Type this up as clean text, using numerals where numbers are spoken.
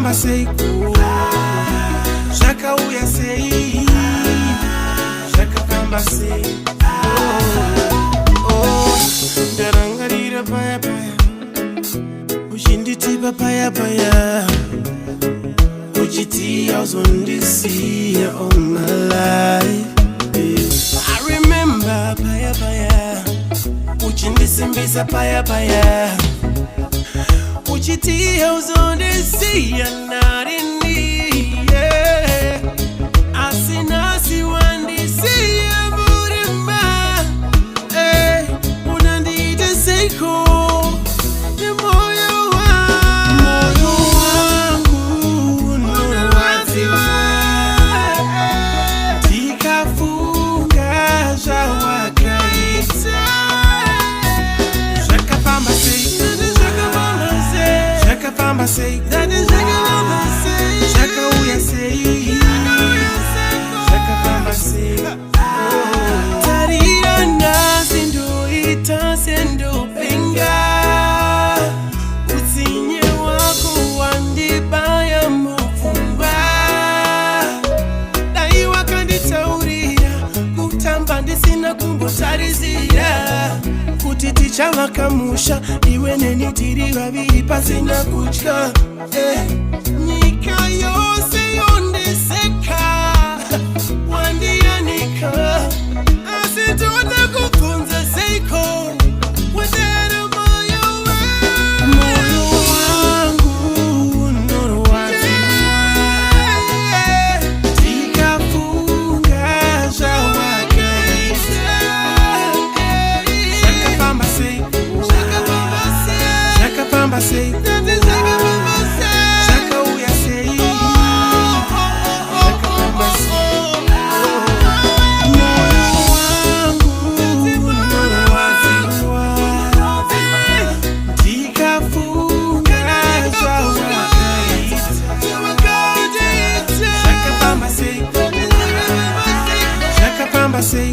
pamba sei, Shaka uya sei, Shaka pamba sei, Darangarira paya paya, Ushinditi paya paya, Uchiti house on this year all my life. I remember paya paya, Uchindi simbisa paya paya, Uchiti house on this year not in me. Asinasi wandi siya burima, unandite seiko. Say that is Shaka uya say, Shaka pamba say, Tarira na sendo ita sendo penga, Utinye wako wandi baya mufumba, Dai wakandi taurira, Kutamba ndisina kumbo tarizira, Kutiticha wakamusha, iwe neni tiri wabiri pasina kuchka. Nika yose yonde seka, wandi yanika, asitota kufunza seiko, wadera moyo wangu, nuru watiwa, tika funga shawakaita, Shaka pamba sei, Shaka pamba sei, Shaka uya sei, Shaka pamba sei, moyo wangu, tika funga shawakaita, Shaka pamba sei, Shaka pamba sei.